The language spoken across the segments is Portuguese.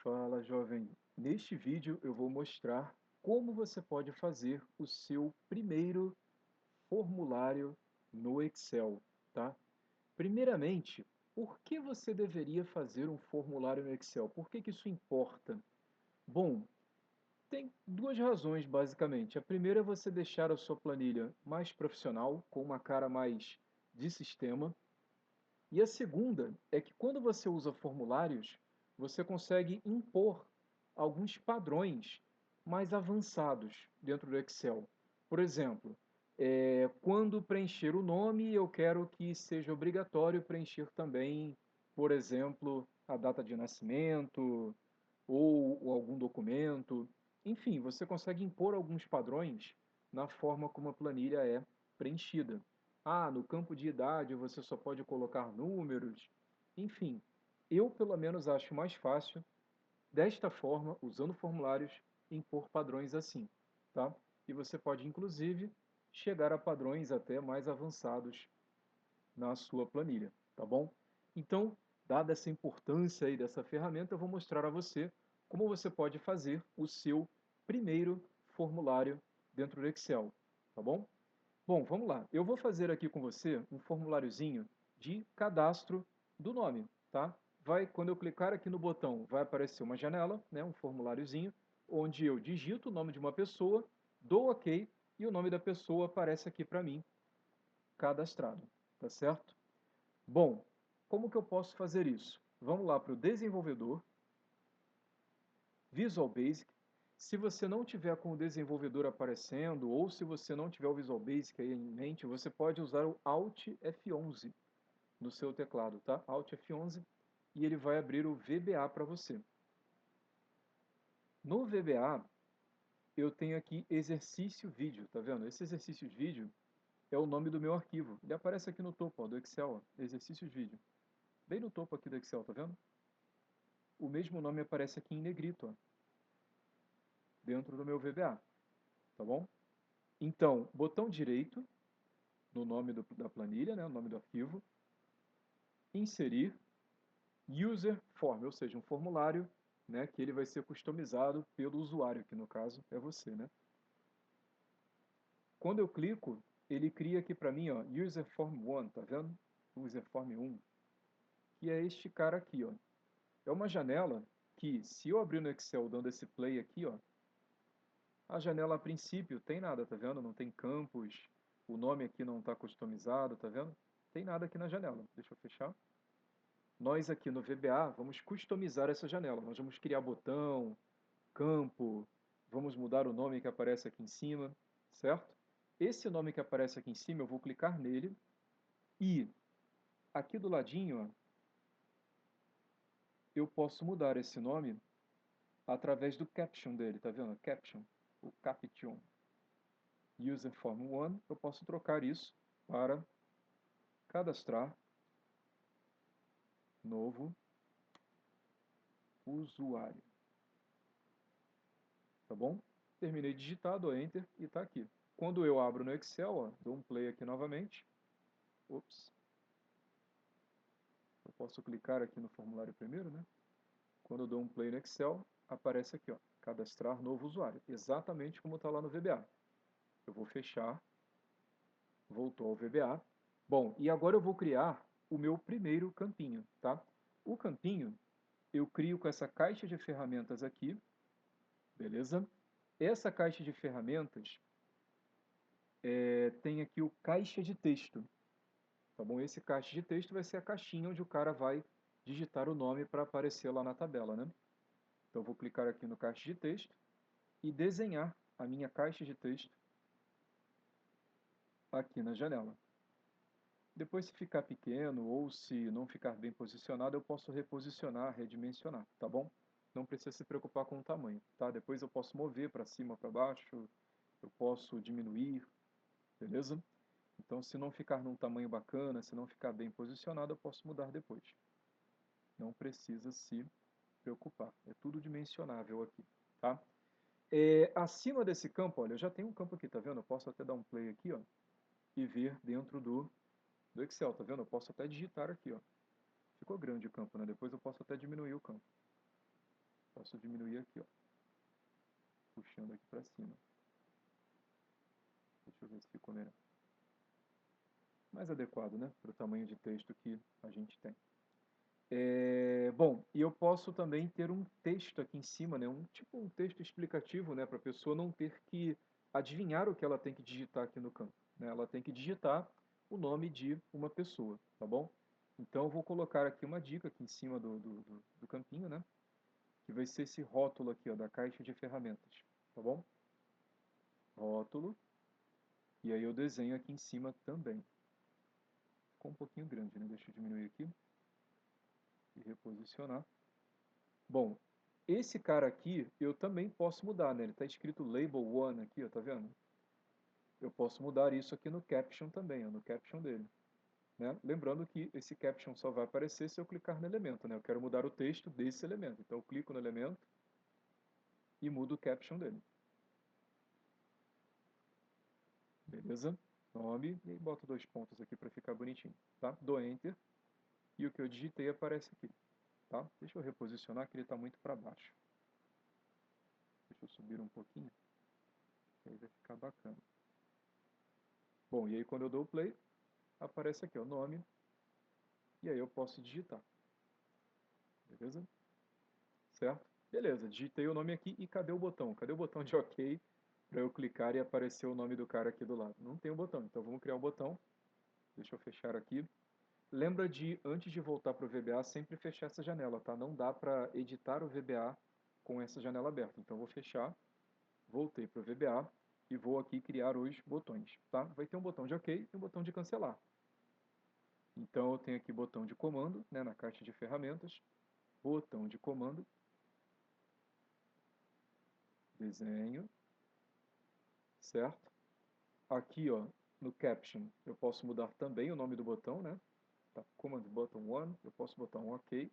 Fala, jovem. Neste vídeo eu vou mostrar como você pode fazer o seu primeiro formulário no Excel, tá? Primeiramente, por que você deveria fazer um formulário no Excel? Por que que isso importa? Bom, tem duas razões basicamente. A primeira é você deixar a sua planilha mais profissional, com uma cara mais de sistema. E a segunda é que quando você usa formulários, você consegue impor alguns padrões mais avançados dentro do Excel. Por exemplo, quando preencher o nome, eu quero que seja obrigatório preencher também, por exemplo, a data de nascimento ou algum documento. Enfim, você consegue impor alguns padrões na forma como a planilha é preenchida. Ah, no campo de idade você só pode colocar números. Enfim, eu pelo menos acho mais fácil, desta forma, usando formulários, impor padrões assim, tá? E você pode, inclusive, chegar a padrões até mais avançados na sua planilha, tá bom? Então, dada essa importância aí dessa ferramenta, eu vou mostrar a você como você pode fazer o seu primeiro formulário dentro do Excel, tá bom? Bom, vamos lá. Eu vou fazer aqui com você um formuláriozinho de cadastro do nome, tá? Quando eu clicar aqui no botão, vai aparecer uma janela, né, um formuláriozinho, onde eu digito o nome de uma pessoa, dou OK e o nome da pessoa aparece aqui para mim, cadastrado, tá certo? Bom, como que eu posso fazer isso? Vamos lá para o desenvolvedor, Visual Basic. Se você não tiver com o desenvolvedor aparecendo, ou se você não tiver o Visual Basic aí em mente, você pode usar o Alt F11 no seu teclado, tá? Alt F11 e ele vai abrir o VBA para você. No VBA, eu tenho aqui exercício vídeo, tá vendo? Esse exercício de vídeo é o nome do meu arquivo. Ele aparece aqui no topo, ó, do Excel, ó, exercícios vídeo. Bem no topo aqui do Excel, tá vendo? O mesmo nome aparece aqui em negrito, ó, dentro do meu VBA, tá bom? Então, botão direito no nome da planilha, né, o nome do arquivo, inserir user form, ou seja, um formulário, né, que ele vai ser customizado pelo usuário, que no caso é você, né? Quando eu clico, ele cria aqui para mim, ó, user form 1, tá vendo? User form 1, que é este cara aqui, ó. É uma janela que, se eu abrir no Excel dando esse play aqui, ó, a janela a princípio tem nada, tá vendo? Não tem campos, o nome aqui não está customizado, tá vendo? Tem nada aqui na janela. Deixa eu fechar. Nós aqui no VBA vamos customizar essa janela. Nós vamos criar botão, campo, vamos mudar o nome que aparece aqui em cima, certo? Esse nome que aparece aqui em cima, eu vou clicar nele e aqui do ladinho, ó, eu posso mudar esse nome através do caption dele, tá vendo? Caption, o caption. User form 1, eu posso trocar isso para cadastrar novo usuário, tá bom? Terminei digitado, ó, Enter e está aqui. Quando eu abro no Excel, ó, dou um play aqui novamente. Ops. Eu posso clicar aqui no formulário primeiro, né? Quando eu dou um play no Excel, aparece aqui, ó, cadastrar novo usuário, exatamente como está lá no VBA. Eu vou fechar, voltou ao VBA. Bom, e agora eu vou criar o meu primeiro campinho, tá? O campinho eu crio com essa caixa de ferramentas aqui, beleza? Essa caixa de ferramentas tem aqui o caixa de texto, tá bom? Esse caixa de texto vai ser a caixinha onde o cara vai digitar o nome para aparecer lá na tabela, né? Então eu vou clicar aqui no caixa de texto e desenhar a minha caixa de texto aqui na janela. Depois, se ficar pequeno ou se não ficar bem posicionado, eu posso reposicionar, redimensionar, tá bom? Não precisa se preocupar com o tamanho, tá? Depois eu posso mover para cima, para baixo, eu posso diminuir, beleza? Então, se não ficar num tamanho bacana, se não ficar bem posicionado, eu posso mudar depois. Não precisa se preocupar, é tudo dimensionável aqui, tá? Acima desse campo, olha, eu já tenho um campo aqui, tá vendo? Eu posso até dar um play aqui, ó, e ver dentro do Excel, tá vendo? Eu posso até digitar aqui, ó. Ficou grande o campo, né? Depois eu posso até diminuir o campo. Posso diminuir aqui, ó, puxando aqui para cima. Deixa eu ver se ficou melhor. Mais adequado, né, para o tamanho de texto que a gente tem. Bom, e eu posso também ter um texto aqui em cima, né, tipo um texto explicativo, né, para a pessoa não ter que adivinhar o que ela tem que digitar aqui no campo, né? Ela tem que digitar o nome de uma pessoa, tá bom? Então eu vou colocar aqui uma dica aqui em cima do campinho, né, que vai ser esse rótulo aqui, ó, da caixa de ferramentas, tá bom? Rótulo, e aí eu desenho aqui em cima também. Ficou um pouquinho grande, né? Deixa eu diminuir aqui e reposicionar. Bom, esse cara aqui eu também posso mudar, né? Ele está escrito Label 1 aqui, ó, tá vendo? Eu posso mudar isso aqui no Caption também, ó, no Caption dele. Né? Lembrando que esse Caption só vai aparecer se eu clicar no elemento, né? Eu quero mudar o texto desse elemento. Então eu clico no elemento e mudo o Caption dele. Beleza? Nome, e aí boto 2 pontos aqui para ficar bonitinho, tá? Dou Enter, e o que eu digitei aparece aqui, tá? Deixa eu reposicionar que ele está muito para baixo. Deixa eu subir um pouquinho, que aí vai ficar bacana. Bom, e aí quando eu dou o play, aparece aqui o nome, e aí eu posso digitar. Beleza? Certo? Beleza, digitei o nome aqui e cadê o botão? Cadê o botão de OK para eu clicar e aparecer o nome do cara aqui do lado? Não tem o botão, então vamos criar um botão. Deixa eu fechar aqui. Lembra de, antes de voltar para o VBA, sempre fechar essa janela, tá? Não dá para editar o VBA com essa janela aberta. Então vou fechar, voltei para o VBA e vou aqui criar os botões, tá? Vai ter um botão de OK e um botão de cancelar. Então eu tenho aqui botão de comando, né, na caixa de ferramentas, botão de comando, desenho, certo? Aqui, ó, no Caption, eu posso mudar também o nome do botão, né? Tá, Command Button 1, eu posso botar um OK,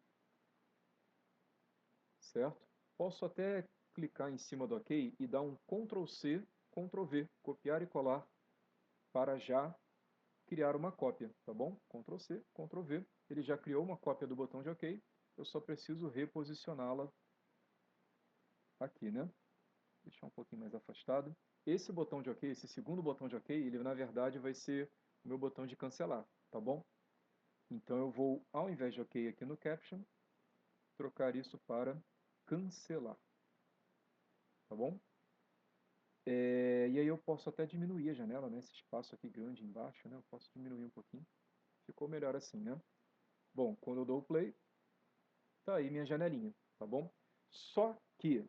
certo? Posso até clicar em cima do OK e dar um Ctrl C, Ctrl V, copiar e colar para já criar uma cópia, tá bom? Ctrl C, Ctrl V, ele já criou uma cópia do botão de OK, eu só preciso reposicioná-la aqui, né? Deixar um pouquinho mais afastado. Esse botão de OK, esse segundo botão de OK, ele na verdade vai ser o meu botão de cancelar, tá bom? Então eu vou, ao invés de OK aqui no Caption, trocar isso para cancelar, tá bom? E aí eu posso até diminuir a janela, né? Esse espaço aqui grande embaixo, né? Eu posso diminuir um pouquinho. Ficou melhor assim, né? Bom, quando eu dou o play, tá aí minha janelinha, tá bom? Só que,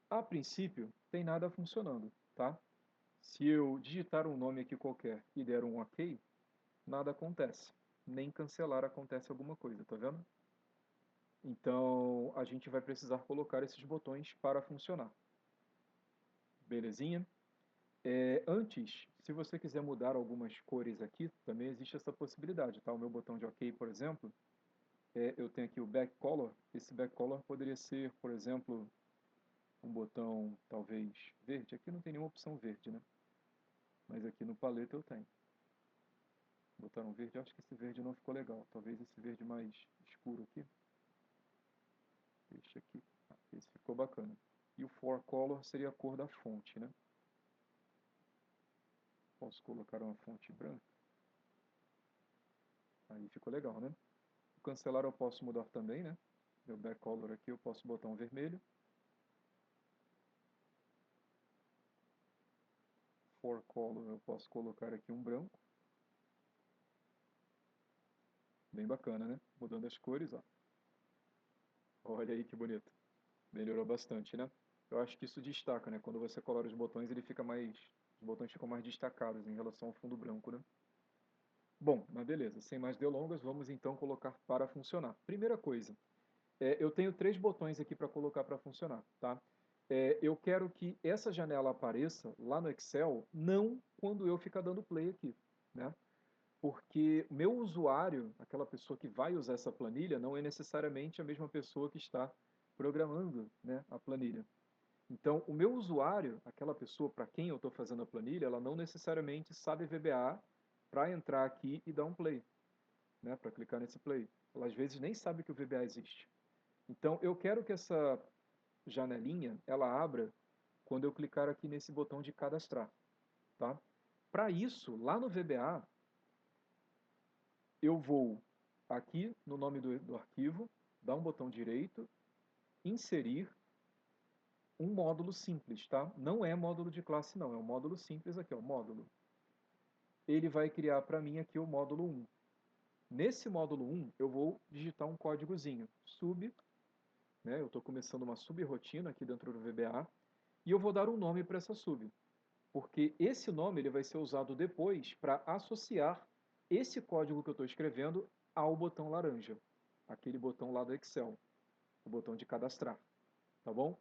a princípio, tem nada funcionando, tá? Se eu digitar um nome aqui qualquer e der um OK, nada acontece. Nem cancelar acontece alguma coisa, tá vendo? Então, a gente vai precisar colocar esses botões para funcionar. Belezinha? Antes, se você quiser mudar algumas cores aqui, também existe essa possibilidade, tá? O meu botão de OK, por exemplo, eu tenho aqui o Back Color. Esse Back Color poderia ser, por exemplo, um botão, talvez, verde. Aqui não tem nenhuma opção verde, né? Mas aqui no paleta eu tenho. Botar um verde, acho que esse verde não ficou legal. Talvez esse verde mais escuro aqui. Deixa aqui. Esse ficou bacana. E o For Color seria a cor da fonte, né? Posso colocar uma fonte branca. Aí ficou legal, né? O cancelar eu posso mudar também, né? Meu back color aqui eu posso botar um vermelho. For color eu posso colocar aqui um branco. Bem bacana, né? Mudando as cores, ó. Olha aí que bonito. Melhorou bastante, né? Eu acho que isso destaca, né? Quando você colora os botões, os botões ficam mais destacados em relação ao fundo branco, né? Bom, mas beleza. Sem mais delongas, vamos então colocar para funcionar. Primeira coisa, eu tenho 3 botões aqui para colocar para funcionar, tá? Eu quero que essa janela apareça lá no Excel, não quando eu ficar dando play aqui, né? Porque o meu usuário, aquela pessoa que vai usar essa planilha, não é necessariamente a mesma pessoa que está programando, né, a planilha. Então, o meu usuário, aquela pessoa para quem eu estou fazendo a planilha, ela não necessariamente sabe VBA para entrar aqui e dar um play, né, para clicar nesse play. Ela às vezes nem sabe que o VBA existe. Então, eu quero que essa janelinha, ela abra quando eu clicar aqui nesse botão de cadastrar, tá? Para isso, lá no VBA, eu vou aqui no nome do arquivo, dar um botão direito, inserir um módulo simples, tá? Não é módulo de classe não, é um módulo simples aqui, ó, módulo. Ele vai criar para mim aqui o módulo 1. Nesse módulo 1, eu vou digitar um códigozinho, sub, né? Eu estou começando uma subrotina aqui dentro do VBA, e eu vou dar um nome para essa sub, porque esse nome ele vai ser usado depois para associar esse código que eu estou escrevendo ao botão laranja, aquele botão lá do Excel, o botão de cadastrar, tá bom?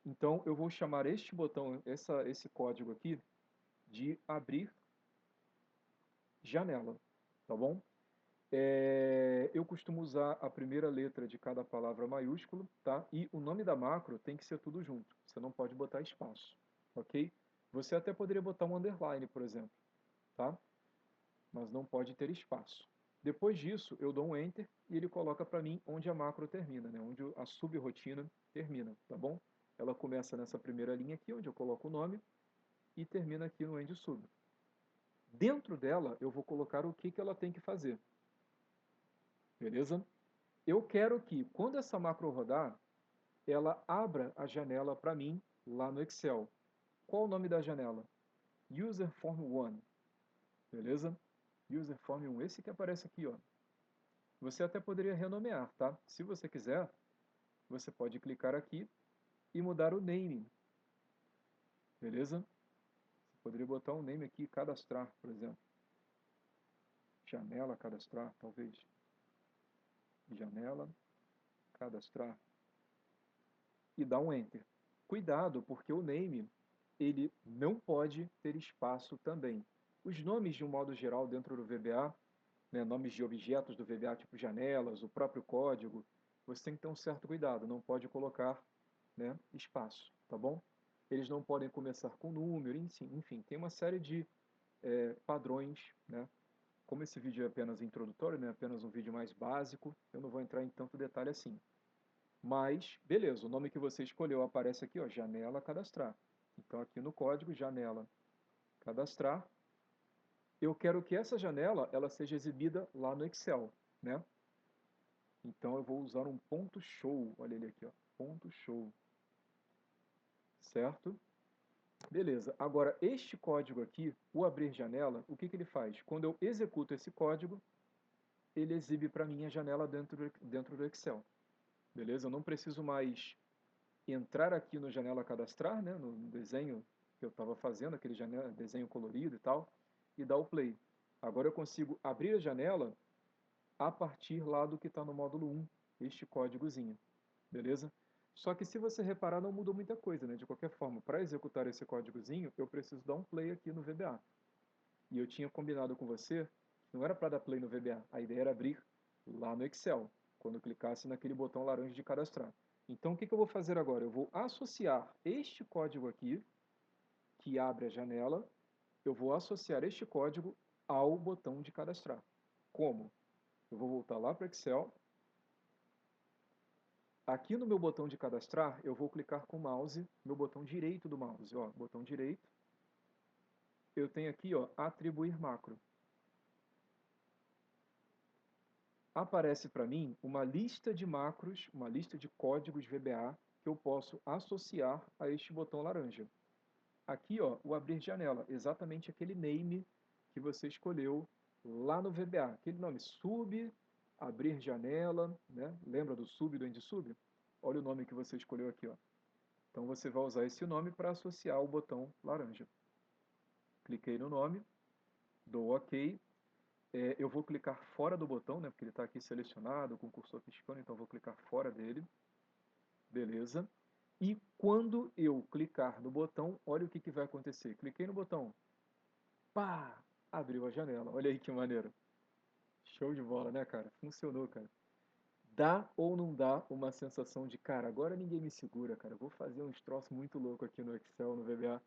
Então eu vou chamar este botão, esse código aqui, de abrir janela, tá bom? Eu costumo usar a primeira letra de cada palavra maiúsculo, tá? E o nome da macro tem que ser tudo junto, você não pode botar espaço, ok? Você até poderia botar um underline, por exemplo, tá? Mas não pode ter espaço. Depois disso, eu dou um Enter e ele coloca para mim onde a macro termina, né? Onde a subrotina termina, tá bom? Ela começa nessa primeira linha aqui, onde eu coloco o nome, e termina aqui no end sub. Dentro dela, eu vou colocar o que ela tem que fazer, beleza? Eu quero que, quando essa macro rodar, ela abra a janela para mim lá no Excel. Qual o nome da janela? User Form 1, beleza? User Form 1, esse que aparece aqui, ó. Você até poderia renomear, tá? Se você quiser, você pode clicar aqui e mudar o name, beleza? Você poderia botar um name aqui, cadastrar, por exemplo. Janela, cadastrar, talvez. Janela, cadastrar. E dar um Enter. Cuidado, porque o name, ele não pode ter espaço também. Os nomes, de um modo geral, dentro do VBA, né, nomes de objetos do VBA, tipo janelas, o próprio código, você tem que ter um certo cuidado, não pode colocar, né, espaço, tá bom? Eles não podem começar com número, enfim, tem uma série de padrões, né? Como esse vídeo é apenas introdutório, né, apenas um vídeo mais básico, eu não vou entrar em tanto detalhe assim. Mas, beleza, o nome que você escolheu aparece aqui, ó, janela cadastrar. Então aqui no código, janela cadastrar, eu quero que essa janela ela seja exibida lá no Excel, né? Então eu vou usar um ponto show, olha ele aqui, ó, ponto show, certo? Beleza, agora este código aqui, o abrir janela, o que ele faz? Quando eu executo esse código, ele exibe para mim a janela dentro do Excel, beleza? Eu não preciso mais entrar aqui no janela cadastrar, né, no desenho que eu estava fazendo, aquele desenho colorido e tal, e dar o play. Agora eu consigo abrir a janela a partir lá do que está no módulo 1, este códigozinho, beleza? Só que se você reparar, não mudou muita coisa, né? De qualquer forma, para executar esse códigozinho, eu preciso dar um play aqui no VBA. E eu tinha combinado com você que não era para dar play no VBA, a ideia era abrir lá no Excel, quando eu clicasse naquele botão laranja de cadastrar. Então, o que eu vou fazer agora? Eu vou associar este código aqui, que abre a janela, eu vou associar este código ao botão de cadastrar. Como? Eu vou voltar lá para o Excel. Aqui no meu botão de cadastrar, eu vou clicar com o mouse, meu botão direito do mouse, ó, botão direito. Eu tenho aqui, ó, atribuir macro. Aparece para mim uma lista de macros, uma lista de códigos VBA que eu posso associar a este botão laranja. Aqui, ó, o abrir janela, exatamente aquele name que você escolheu lá no VBA, aquele nome sub, abrir janela, né? Lembra do sub, do end sub? Olha o nome que você escolheu aqui, ó. Então você vai usar esse nome para associar o botão laranja. Cliquei no nome, dou OK. Eu vou clicar fora do botão, né, porque ele está aqui selecionado, com o cursor piscando, então eu vou clicar fora dele. Beleza. E quando eu clicar no botão, olha o que vai acontecer. Cliquei no botão, pá! Abriu a janela. Olha aí que maneiro. Show de bola, né, cara? Funcionou, cara. Dá ou não dá uma sensação de, cara, agora ninguém me segura, cara. Eu vou fazer uns troços muito louco aqui no Excel, no VBA,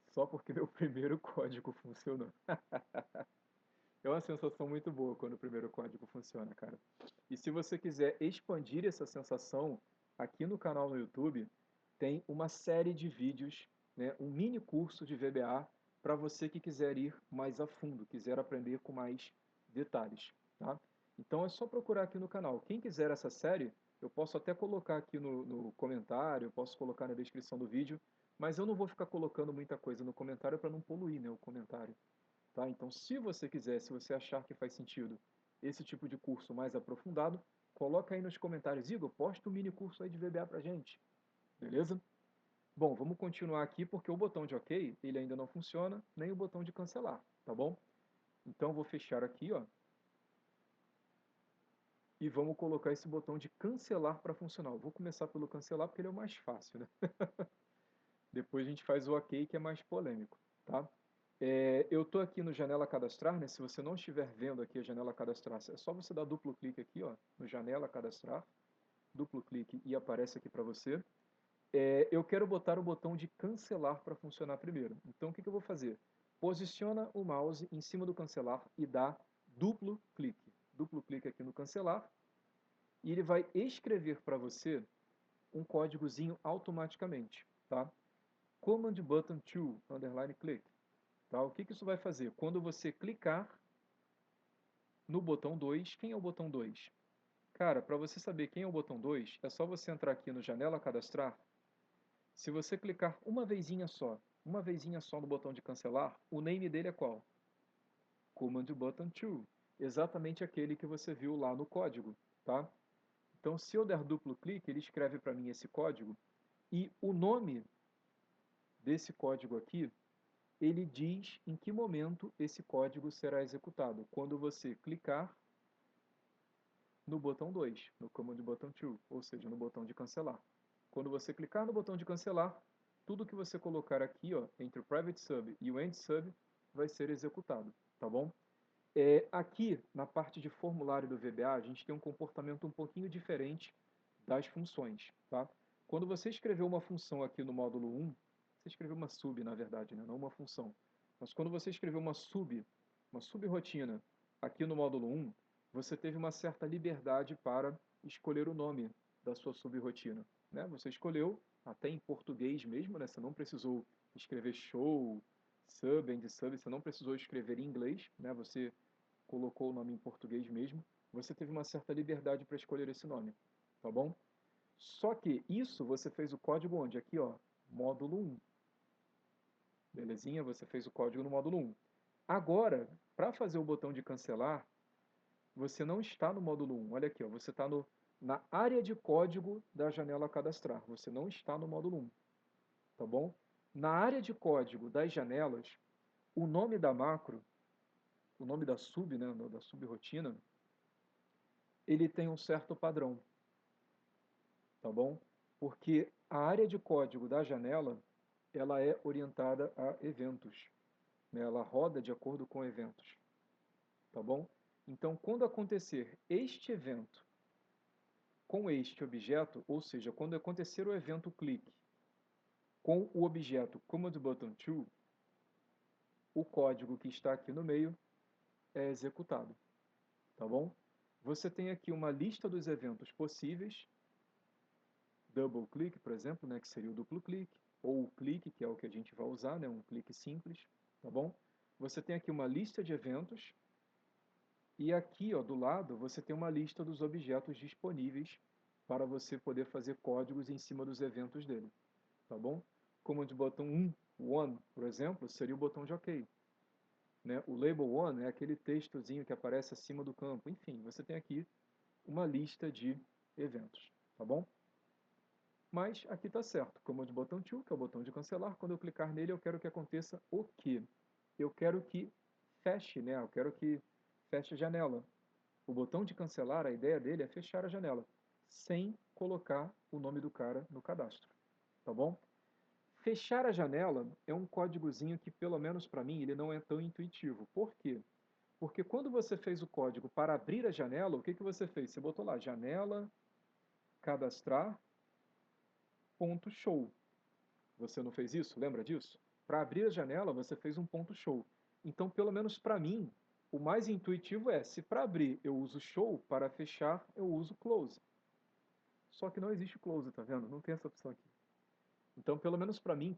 só porque meu primeiro código funcionou. É uma sensação muito boa quando o primeiro código funciona, cara. E se você quiser expandir essa sensação aqui no canal no YouTube, tem uma série de vídeos, né, um mini curso de VBA para você que quiser ir mais a fundo, quiser aprender com mais detalhes, tá? Então é só procurar aqui no canal. Quem quiser essa série, eu posso até colocar aqui no comentário, eu posso colocar na descrição do vídeo, mas eu não vou ficar colocando muita coisa no comentário para não poluir, né, o comentário. Tá? Então, se você quiser, se você achar que faz sentido esse tipo de curso mais aprofundado, coloca aí nos comentários, Igor, posta um mini curso aí de VBA pra gente, beleza? Bom, vamos continuar aqui porque o botão de OK, ele ainda não funciona, nem o botão de cancelar, tá bom? Então, vou fechar aqui, ó, e vamos colocar esse botão de cancelar para funcionar. Eu vou começar pelo cancelar porque ele é o mais fácil, né? Depois a gente faz o OK, que é mais polêmico, tá? Eu estou aqui no janela cadastrar, né? Se você não estiver vendo aqui a janela cadastrar, é só você dar duplo clique aqui, ó, no janela cadastrar, duplo clique e aparece aqui para você. Eu quero botar o botão de cancelar para funcionar primeiro. Então o que eu vou fazer? Posiciona o mouse em cima do cancelar e dá duplo clique. Duplo clique aqui no cancelar e ele vai escrever para você um códigozinho automaticamente, tá? Command button to underline click. Tá? O que isso vai fazer? Quando você clicar no botão 2, quem é o botão 2? Cara, para você saber quem é o botão 2, é só você entrar aqui no janela cadastrar. Se você clicar uma vezinha só no botão de cancelar, o name dele é qual? Command button to. Exatamente aquele que você viu lá no código, tá? Então, se eu der duplo clique, ele escreve para mim esse código e o nome desse código aqui, ele diz em que momento esse código será executado. Quando você clicar no botão 2, no Command Button 2, ou seja, no botão de cancelar. Quando você clicar no botão de cancelar, tudo que você colocar aqui, ó, entre o Private Sub e o End Sub, vai ser executado, tá bom? Aqui, na parte de formulário do VBA, a gente tem um comportamento um pouquinho diferente das funções, tá? Quando você escreveu uma função aqui no módulo 1, você escreveu uma sub, na verdade, né? Não uma função. Mas quando você escreveu uma subrotina aqui no módulo 1, você teve uma certa liberdade para escolher o nome da sua subrotina, né? Você escolheu, até em português mesmo, né? Você não precisou escrever show, sub, end sub, você não precisou escrever em inglês, né? Você colocou o nome em português mesmo. Você teve uma certa liberdade para escolher esse nome, tá bom? Só que isso você fez o código onde? Aqui, ó, módulo 1. Belezinha? Você fez o código no módulo 1. Agora, para fazer o botão de cancelar, você não está no módulo 1. Olha aqui, ó, você está na área de código da janela cadastrar. Você não está no módulo 1, tá bom? Na área de código das janelas, o nome da macro, o nome da sub, né, da subrotina, ele tem um certo padrão, tá bom? Porque a área de código da janela, ela é orientada a eventos, né? Ela roda de acordo com eventos, tá bom? Então, quando acontecer este evento com este objeto, ou seja, quando acontecer o evento clique com o objeto Command Button to, o código que está aqui no meio é executado, tá bom? Você tem aqui uma lista dos eventos possíveis, double click, por exemplo, né, que seria o duplo clique, ou o clique, que é o que a gente vai usar, né, um clique simples, tá bom? Você tem aqui uma lista de eventos, e aqui, ó, do lado, você tem uma lista dos objetos disponíveis para você poder fazer códigos em cima dos eventos dele, tá bom? Como de botão 1, one, por exemplo, seria o botão de OK, né? O label one é aquele textozinho que aparece acima do campo. Enfim, você tem aqui uma lista de eventos, tá bom? Mas aqui está certo. Command botão to, que é o botão de cancelar. Quando eu clicar nele, eu quero que aconteça o quê? Eu quero que feche, né? Eu quero que feche a janela. O botão de cancelar, a ideia dele é fechar a janela, sem colocar o nome do cara no cadastro, tá bom? Fechar a janela é um códigozinho que, pelo menos para mim, ele não é tão intuitivo. Por quê? Porque quando você fez o código para abrir a janela, o que você fez? Você botou lá, janela, cadastrar, ponto show. Você não fez isso? Lembra disso? Para abrir a janela, você fez um ponto show. Então, pelo menos para mim, o mais intuitivo é, se para abrir eu uso show, para fechar eu uso close. Só que não existe close, tá vendo? Não tem essa opção aqui. Então, pelo menos para mim,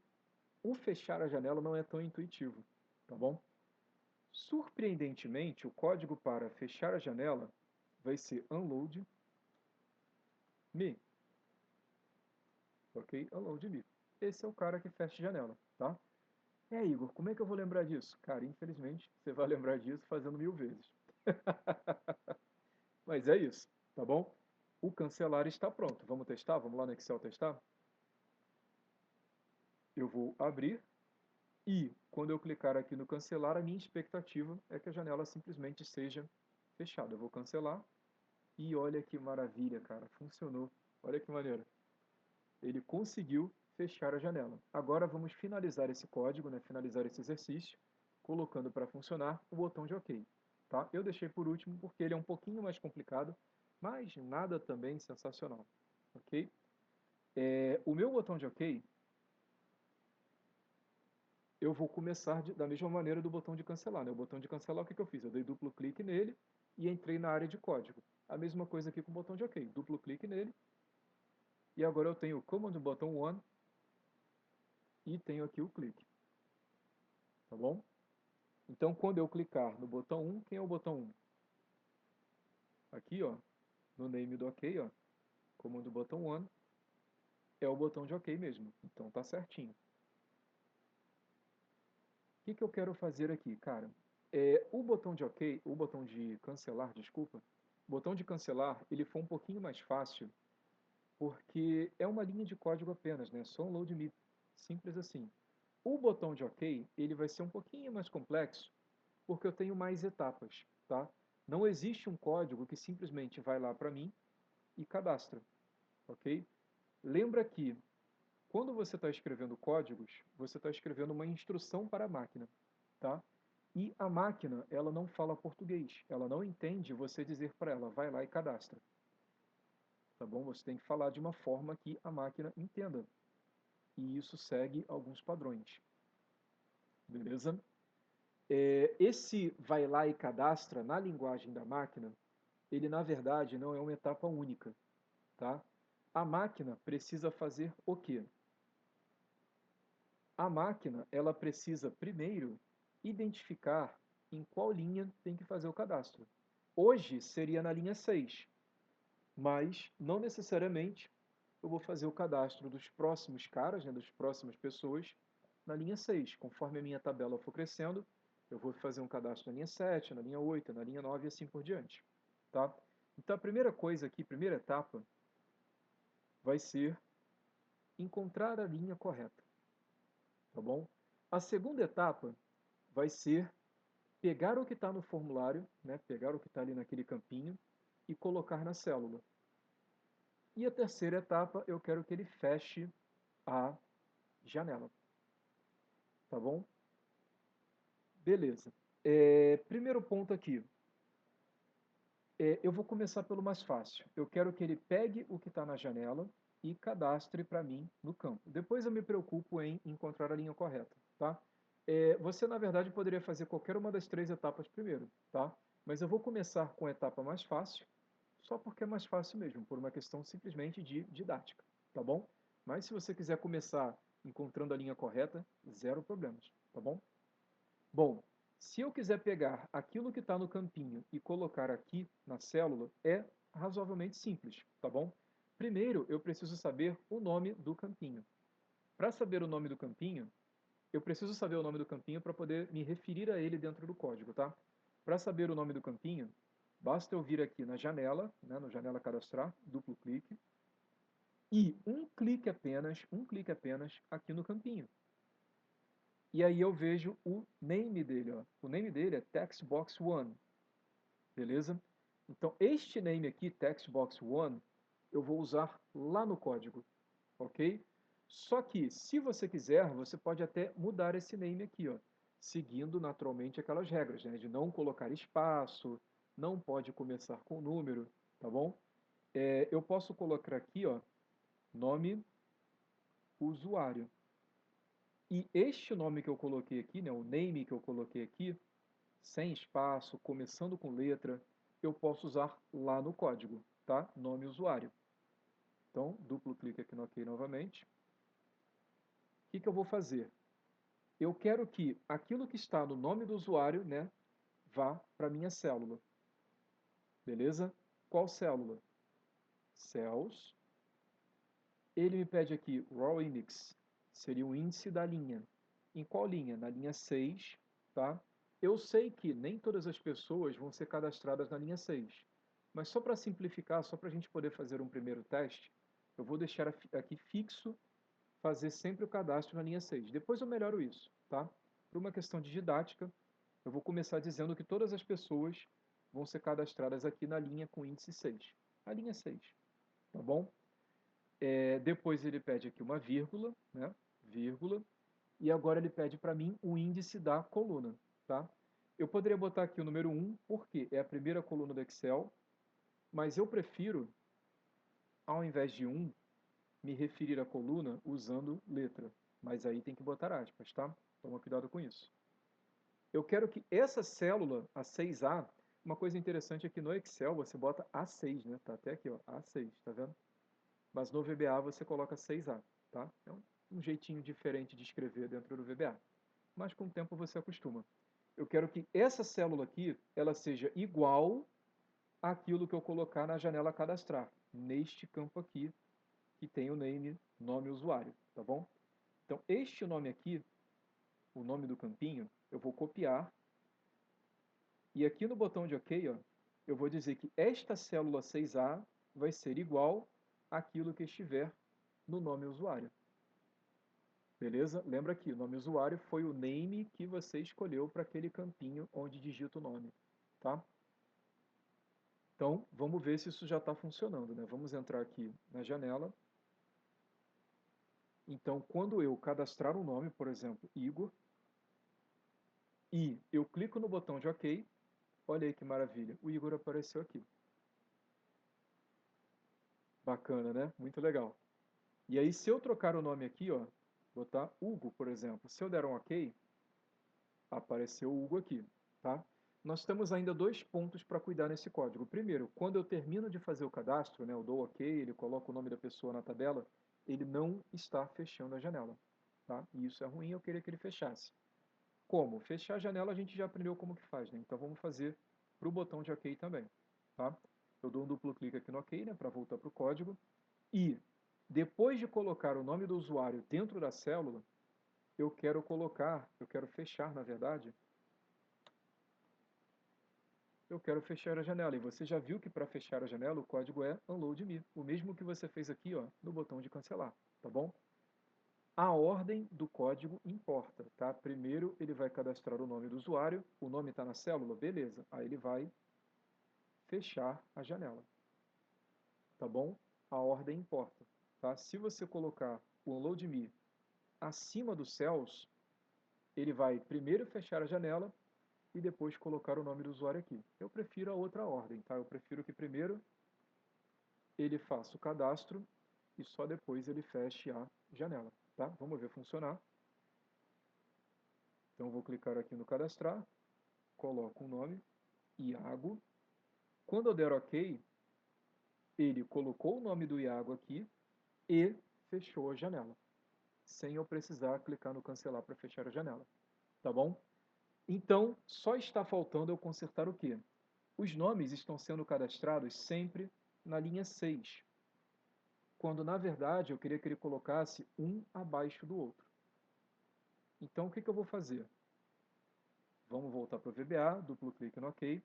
o fechar a janela não é tão intuitivo, tá bom? Surpreendentemente, o código para fechar a janela vai ser unload me, ok? Unload me. Esse é o cara que fecha a janela, tá? Igor, como é que eu vou lembrar disso? Cara, infelizmente, você vai lembrar disso fazendo 1000 vezes. Mas é isso, tá bom? O cancelar está pronto. Vamos testar? Vamos lá no Excel testar? Eu vou abrir e, quando eu clicar aqui no cancelar, a minha expectativa é que a janela simplesmente seja fechada. Eu vou cancelar e olha que maravilha, cara, funcionou. Olha que maneiro. Ele conseguiu fechar a janela. Agora vamos finalizar esse código, né, finalizar esse exercício, colocando para funcionar o botão de OK. Tá? Eu deixei por último porque ele é um pouquinho mais complicado, mas nada também sensacional. Ok? O meu botão de OK, eu vou começar da mesma maneira do botão de cancelar. Né? O botão de cancelar, o que eu fiz? Eu dei duplo clique nele e entrei na área de código. A mesma coisa aqui com o botão de OK. Duplo clique nele. E agora eu tenho o Command botão One e tenho aqui o clique. Tá bom? Então, quando eu clicar no botão 1, quem é o botão 1? Aqui, ó, no name do OK, ó, comando botão 1, é o botão de OK mesmo. Então, tá certinho. O que eu quero fazer aqui, cara? O botão de OK, o botão de cancelar, desculpa, o botão de cancelar, ele foi um pouquinho mais fácil, porque é uma linha de código apenas, né? Só um load me, simples assim. O botão de OK, ele vai ser um pouquinho mais complexo, porque eu tenho mais etapas, tá? Não existe um código que simplesmente vai lá para mim e cadastra, ok? Lembra que quando você está escrevendo códigos, você está escrevendo uma instrução para a máquina, tá? E a máquina, ela não fala português, ela não entende você dizer para ela, vai lá e cadastra, tá bom? Você tem que falar de uma forma que a máquina entenda, e isso segue alguns padrões, beleza? Esse vai lá e cadastra na linguagem da máquina, ele na verdade não é uma etapa única, tá? A máquina precisa fazer o quê? A máquina, ela precisa primeiro identificar em qual linha tem que fazer o cadastro. Hoje seria na linha 6, mas não necessariamente eu vou fazer o cadastro dos próximos caras, né, das próximas pessoas, na linha 6. Conforme a minha tabela for crescendo, eu vou fazer um cadastro na linha 7, na linha 8, na linha 9 e assim por diante. Tá? Então a primeira coisa aqui, primeira etapa, vai ser encontrar a linha correta. Tá bom? A segunda etapa vai ser pegar o que está no formulário, né, pegar o que está ali naquele campinho e colocar na célula. E a terceira etapa, eu quero que ele feche a janela. Tá bom? Beleza. Primeiro ponto aqui. Eu vou começar pelo mais fácil. Eu quero que ele pegue o que está na janela e cadastre para mim no campo. Depois eu me preocupo em encontrar a linha correta, tá? Você, na verdade, poderia fazer qualquer uma das três etapas primeiro, tá? Mas eu vou começar com a etapa mais fácil, só porque é mais fácil mesmo, por uma questão simplesmente de didática, tá bom? Mas se você quiser começar encontrando a linha correta, zero problemas, tá bom? Bom, se eu quiser pegar aquilo que está no campinho e colocar aqui na célula, é razoavelmente simples, tá bom? Primeiro, eu preciso saber o nome do campinho. Para saber o nome do campinho, eu preciso saber o nome do campinho para poder me referir a ele dentro do código, tá? Para saber o nome do campinho, basta eu vir aqui na janela, né, no janela cadastrar, duplo clique, e um clique apenas aqui no campinho. E aí eu vejo o name dele, ó. O name dele é Textbox1, beleza? Então este name aqui, Textbox1, eu vou usar lá no código, ok? Só que, se você quiser, você pode até mudar esse name aqui, ó, seguindo naturalmente aquelas regras, né, de não colocar espaço, não pode começar com número, tá bom? Eu posso colocar aqui, ó, nome usuário. E este nome que eu coloquei aqui, né, o name que eu coloquei aqui, sem espaço, começando com letra, eu posso usar lá no código, tá? Nome usuário. Então, duplo clique aqui no OK novamente. que eu vou fazer? Eu quero que aquilo que está no nome do usuário, né, vá para a minha célula. Beleza? Qual célula? Cells. Ele me pede aqui raw index, seria o índice da linha. Em qual linha? Na linha 6, tá? Eu sei que nem todas as pessoas vão ser cadastradas na linha 6, mas só para simplificar, só para a gente poder fazer um primeiro teste, eu vou deixar aqui fixo fazer sempre o cadastro na linha 6. Depois eu melhoro isso, tá? Por uma questão de didática, eu vou começar dizendo que todas as pessoas vão ser cadastradas aqui na linha com índice 6. A linha 6, tá bom? Depois ele pede aqui uma vírgula, né? Vírgula. E agora ele pede para mim o índice da coluna, tá? Eu poderia botar aqui o número 1, porque é a primeira coluna do Excel, mas eu prefiro, ao invés de 1, me referir à coluna usando letra. Mas aí tem que botar aspas, tá? Toma cuidado com isso. Eu quero que essa célula, a 6A, uma coisa interessante é que no Excel você bota A6, né? Tá até aqui, ó, A6, tá vendo? Mas no VBA você coloca 6A, tá? É um jeitinho diferente de escrever dentro do VBA. Mas com o tempo você acostuma. Eu quero que essa célula aqui, ela seja igual àquilo que eu colocar na janela cadastrar, neste campo aqui, que tem o name, nome usuário, tá bom? Então, este nome aqui, o nome do campinho, eu vou copiar, e aqui no botão de OK, ó, eu vou dizer que esta célula 6A vai ser igual àquilo que estiver no nome usuário. Beleza? Lembra que o nome usuário foi o name que você escolheu para aquele campinho onde digita o nome, tá? Então, vamos ver se isso já está funcionando, né? Vamos entrar aqui na janela. Então, quando eu cadastrar um nome, por exemplo, Igor, e eu clico no botão de OK, olha aí que maravilha, o Igor apareceu aqui. Bacana, né? Muito legal. E aí, se eu trocar o nome aqui, ó, botar Hugo, por exemplo, se eu der um OK, apareceu o Hugo aqui, tá? Nós temos ainda dois pontos para cuidar nesse código. Primeiro, quando eu termino de fazer o cadastro, né, eu dou OK, ele coloca o nome da pessoa na tabela, ele não está fechando a janela, tá? E isso é ruim, eu queria que ele fechasse. Como? Fechar a janela a gente já aprendeu como que faz, né? Então vamos fazer para o botão de OK também, tá? Eu dou um duplo clique aqui no OK, né, para voltar para o código. E depois de colocar o nome do usuário dentro da célula, eu quero fechar, na verdade, eu quero fechar a janela. E você já viu que para fechar a janela o código é Unload Me, o mesmo que você fez aqui, ó, no botão de cancelar, tá bom? A ordem do código importa, tá? Primeiro ele vai cadastrar o nome do usuário, o nome está na célula, beleza. Aí ele vai fechar a janela, tá bom? A ordem importa, tá? Se você colocar o Unload Me acima dos céus, ele vai primeiro fechar a janela e depois colocar o nome do usuário aqui. Eu prefiro a outra ordem, tá? Eu prefiro que primeiro ele faça o cadastro e só depois ele feche a janela, tá? Vamos ver funcionar. Então eu vou clicar aqui no cadastrar, coloco o nome, Iago. Quando eu der OK, ele colocou o nome do Iago aqui e fechou a janela, sem eu precisar clicar no cancelar para fechar a janela, tá bom? Então, só está faltando eu consertar o quê? Os nomes estão sendo cadastrados sempre na linha 6, quando na verdade eu queria que ele colocasse um abaixo do outro. Então o que eu vou fazer? Vamos voltar para o VBA, duplo clique no OK.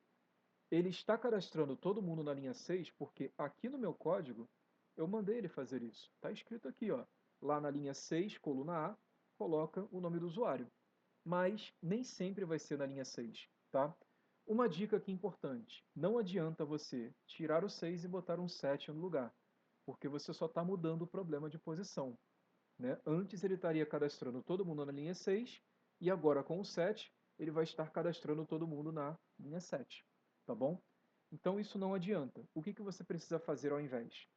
Ele está cadastrando todo mundo na linha 6 porque aqui no meu código eu mandei ele fazer isso. Está escrito aqui, ó, lá na linha 6, coluna A, coloca o nome do usuário. Mas nem sempre vai ser na linha 6, tá? Uma dica aqui importante, não adianta você tirar o 6 e botar um 7 no lugar, porque você só está mudando o problema de posição, né? Antes ele estaria cadastrando todo mundo na linha 6 e agora com o 7 ele vai estar cadastrando todo mundo na linha 7, tá bom? Então isso não adianta. O que você precisa fazer ao invés?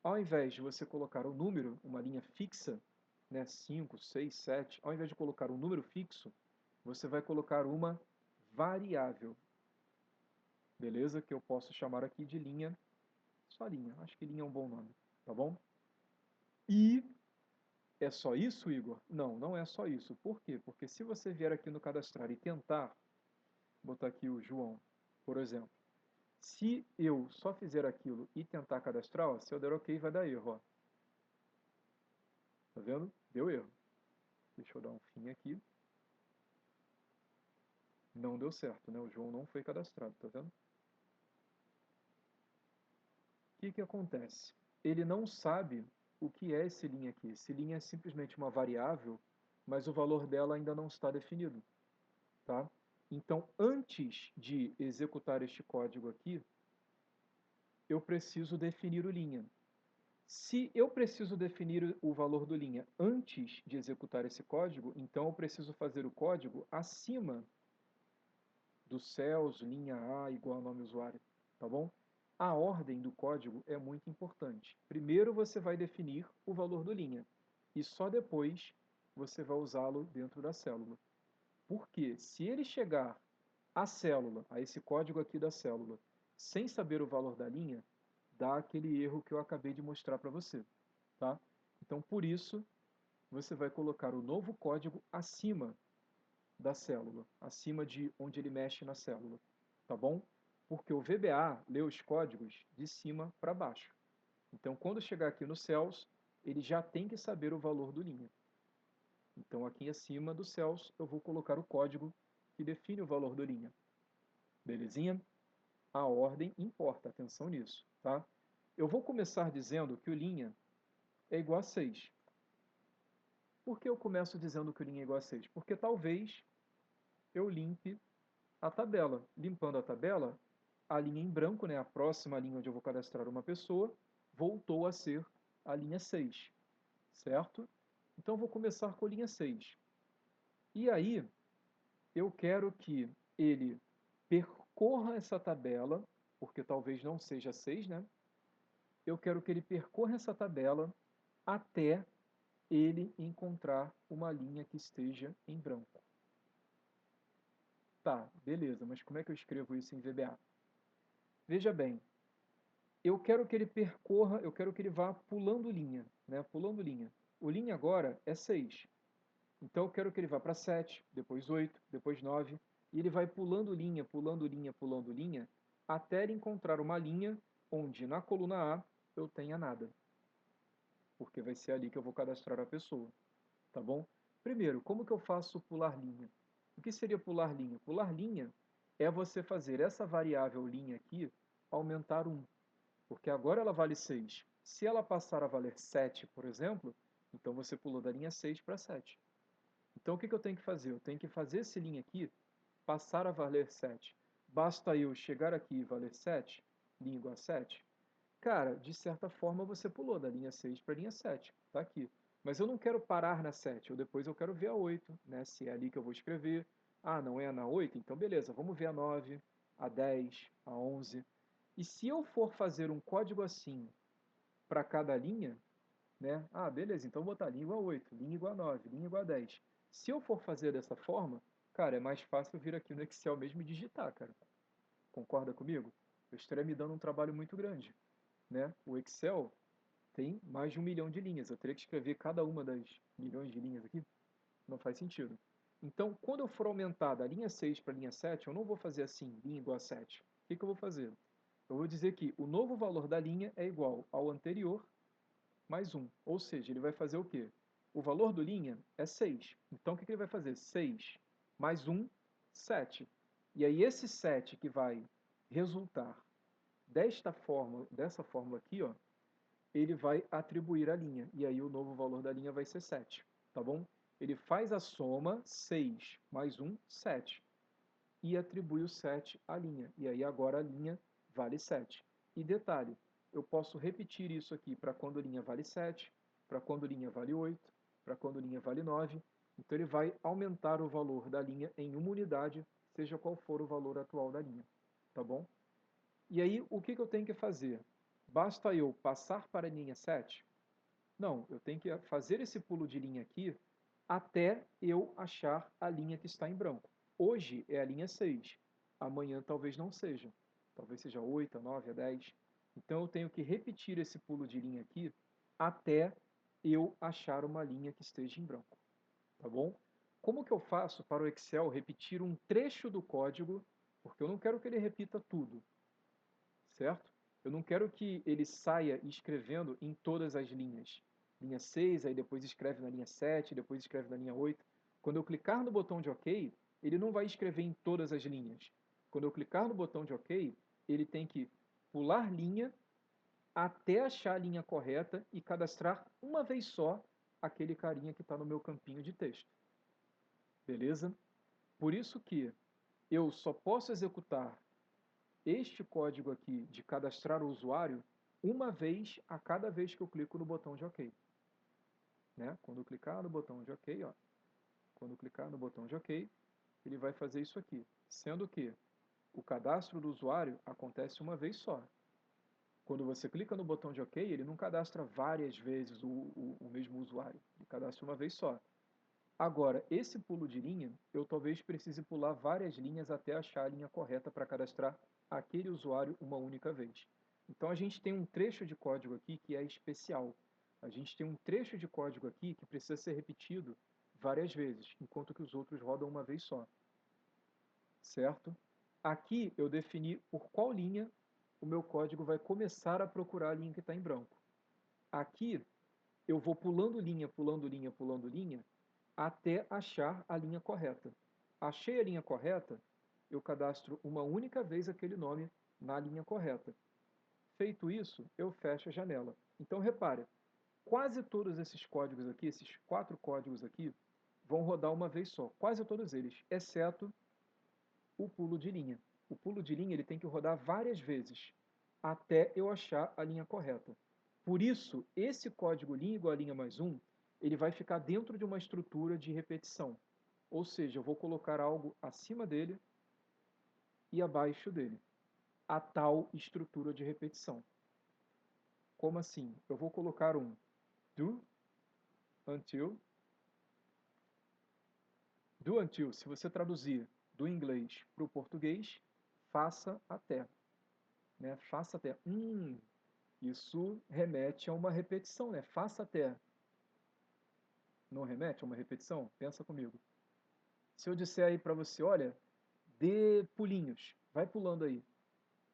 Ao invés de você colocar um número, uma linha fixa, né, 5, 6, 7, ao invés de colocar um número fixo, você vai colocar uma variável, beleza? Que eu posso chamar aqui de linha, só linha, acho que linha é um bom nome, tá bom? E É só isso, Igor? Não, não é só isso. Por quê? Porque se você vier aqui no cadastrar e tentar, botar aqui o João, por exemplo, se eu só fizer aquilo e tentar cadastrar, ó, se eu der OK, vai dar erro, ó. Tá vendo? Deu erro. Deixa eu dar um fim aqui. Não deu certo, né? O João não foi cadastrado, tá vendo? O que que acontece? Ele não sabe o que é esse linha aqui. Esse linha é simplesmente uma variável, mas o valor dela ainda não está definido, tá? Então, antes de executar este código aqui, eu preciso definir o linha. Se eu preciso definir o valor do linha antes de executar esse código, então eu preciso fazer o código acima do cells, linha A igual a nome usuário, tá bom? A ordem do código é muito importante. Primeiro você vai definir o valor do linha e só depois você vai usá-lo dentro da célula. Porque se ele chegar à célula, a esse código aqui da célula, sem saber o valor da linha, dá aquele erro que eu acabei de mostrar para você, tá? Então, por isso, você vai colocar o novo código acima da célula, acima de onde ele mexe na célula, tá bom? Porque o VBA lê os códigos de cima para baixo. Então, quando chegar aqui no cells, ele já tem que saber o valor do linha. Então, aqui acima do cells, eu vou colocar o código que define o valor do linha. Belezinha? A ordem importa, atenção nisso, tá? Eu vou começar dizendo que o linha é igual a 6. Por que eu começo dizendo que o linha é igual a 6? Porque talvez eu limpe a tabela. Limpando a tabela, a linha em branco, né, a próxima linha onde eu vou cadastrar uma pessoa, voltou a ser a linha 6, certo? Então, eu vou começar com a linha 6. E aí, eu quero que ele percorra essa tabela, porque talvez não seja 6, né? Eu quero que ele percorra essa tabela até ele encontrar uma linha que esteja em branco. Tá, beleza, mas como é que eu escrevo isso em VBA? Veja bem, eu quero que ele percorra, eu quero que ele vá pulando linha, né? Pulando linha. O linha agora é 6. Então eu quero que ele vá para 7, depois 8, depois 9, e ele vai pulando linha, pulando linha, pulando linha, até ele encontrar uma linha onde na coluna A eu tenha nada. Porque vai ser ali que eu vou cadastrar a pessoa, tá bom? Primeiro, como que eu faço pular linha? O que seria pular linha? Pular linha é você fazer essa variável linha aqui aumentar 1. Porque agora ela vale 6. Se ela passar a valer 7, por exemplo, então você pulou da linha 6 para 7. Então o que eu tenho que fazer? Eu tenho que fazer esse linha aqui passar a valer 7. Basta eu chegar aqui e valer 7, linha igual a 7. Cara, de certa forma você pulou da linha 6 para a linha 7. Está aqui. Mas eu não quero parar na 7, ou depois eu quero ver a 8, né? Se é ali que eu vou escrever. Ah, não é na 8? Então beleza, vamos ver a 9, a 10, a 11. E se eu for fazer um código assim para cada linha, né? Ah, beleza, então vou botar linha igual a 8, linha igual a 9, linha igual a 10. Se eu for fazer dessa forma, cara, é mais fácil eu vir aqui no Excel mesmo e digitar, cara. Concorda comigo? Eu estaria me dando um trabalho muito grande, né? O Excel tem mais de 1 milhão de linhas. Eu teria que escrever cada uma das milhões de linhas aqui. Não faz sentido. Então, quando eu for aumentar da linha 6 para a linha 7, eu não vou fazer assim, linha igual a 7. O que eu vou fazer? Eu vou dizer que o novo valor da linha é igual ao anterior mais 1. Ou seja, ele vai fazer o quê? O valor do linha é 6. Então, o que ele vai fazer? 6 mais 1, 7. E aí, esse 7 que vai resultar dessa fórmula aqui, ó, ele vai atribuir a linha. E aí, o novo valor da linha vai ser 7. Tá bom? Ele faz a soma 6 mais 1, 7. E atribui o 7 à linha. E aí, agora a linha vale 7. E detalhe, eu posso repetir isso aqui para quando linha vale 7, para quando linha vale 8, para quando linha vale 9. Então ele vai aumentar o valor da linha em uma unidade, seja qual for o valor atual da linha. Tá bom? E aí o que eu tenho que fazer? Basta eu passar para a linha 7? Não, eu tenho que fazer esse pulo de linha aqui até eu achar a linha que está em branco. Hoje é a linha 6, amanhã talvez não seja. Talvez seja 8, a 9, a 10. Então eu tenho que repetir esse pulo de linha aqui até eu achar uma linha que esteja em branco, tá bom? Como que eu faço para o Excel repetir um trecho do código, porque eu não quero que ele repita tudo, certo? Eu não quero que ele saia escrevendo em todas as linhas. Linha 6, aí depois escreve na linha 7, depois escreve na linha 8. Quando eu clicar no botão de OK, ele não vai escrever em todas as linhas. Quando eu clicar no botão de OK, ele tem que pular linha até achar a linha correta e cadastrar uma vez só aquele carinha que está no meu campinho de texto. Beleza? Por isso que eu só posso executar este código aqui de cadastrar o usuário uma vez a cada vez que eu clico no botão de OK. Né? Quando eu clicar no botão de OK, ó, quando eu clicar no botão de OK, ele vai fazer isso aqui, sendo que o cadastro do usuário acontece uma vez só. Quando você clica no botão de OK, ele não cadastra várias vezes o mesmo usuário, ele cadastra uma vez só. Agora, esse pulo de linha, eu talvez precise pular várias linhas até achar a linha correta para cadastrar aquele usuário uma única vez. Então a gente tem um trecho de código aqui que é especial. A gente tem um trecho de código aqui que precisa ser repetido várias vezes, enquanto que os outros rodam uma vez só. Certo? Aqui eu defini por qual linha o meu código vai começar a procurar a linha que está em branco. Aqui eu vou pulando linha, pulando linha, pulando linha, até achar a linha correta. Achei a linha correta, eu cadastro uma única vez aquele nome na linha correta. Feito isso, eu fecho a janela. Então repare, quase todos esses códigos aqui, esses 4 códigos aqui, vão rodar uma vez só. Quase todos eles, exceto o pulo de linha. O pulo de linha ele tem que rodar várias vezes, até eu achar a linha correta. Por isso, esse código linha igual a linha mais 1, ele vai ficar dentro de uma estrutura de repetição. Ou seja, eu vou colocar algo acima dele e abaixo dele. A tal estrutura de repetição. Como assim? Eu vou colocar um do until. Do until, se você traduzir do inglês para o português, faça até. Né? Faça até. Isso remete a uma repetição, né? Faça até. Não remete a uma repetição? Pensa comigo. Se eu disser aí para você, olha, dê pulinhos, vai pulando aí.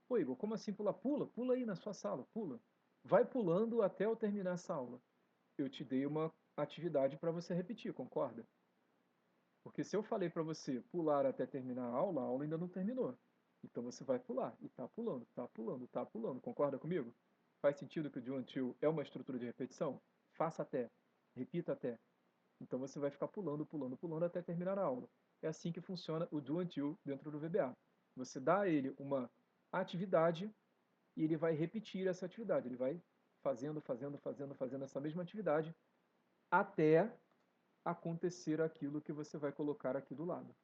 Pô, Igor, como assim pular? Pula, pula aí na sua sala, pula. Vai pulando até eu terminar essa aula. Eu te dei uma atividade para você repetir, concorda? Porque se eu falei para você pular até terminar a aula ainda não terminou. Então você vai pular, e tá pulando, tá pulando, tá pulando. Concorda comigo? Faz sentido que o do until é uma estrutura de repetição? Faça até, repita até. Então você vai ficar pulando, pulando, pulando até terminar a aula. É assim que funciona o do until dentro do VBA. Você dá a ele uma atividade e ele vai repetir essa atividade. Ele vai fazendo, fazendo, fazendo, fazendo essa mesma atividade até acontecer aquilo que você vai colocar aqui do lado,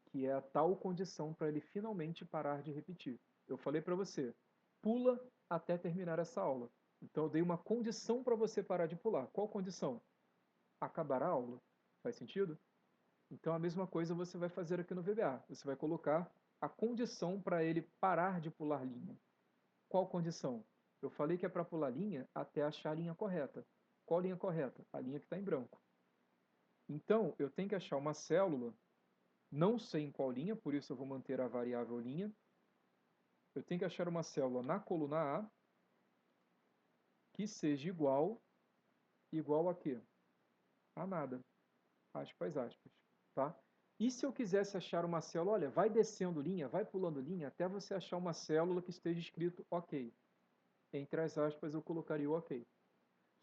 que é a tal condição para ele finalmente parar de repetir. Eu falei para você, pula até terminar essa aula. Então eu dei uma condição para você parar de pular. Qual condição? Acabar a aula. Faz sentido? Então a mesma coisa você vai fazer aqui no VBA. Você vai colocar a condição para ele parar de pular linha. Qual condição? Eu falei que é para pular linha até achar a linha correta. Qual linha correta? A linha que está em branco. Então, eu tenho que achar uma célula, não sei em qual linha, por isso eu vou manter a variável linha. Eu tenho que achar uma célula na coluna A que seja igual a quê? A nada. Aspas, aspas. Tá? E se eu quisesse achar uma célula, olha, vai descendo linha, vai pulando linha, até você achar uma célula que esteja escrito OK. Entre as aspas eu colocaria o OK.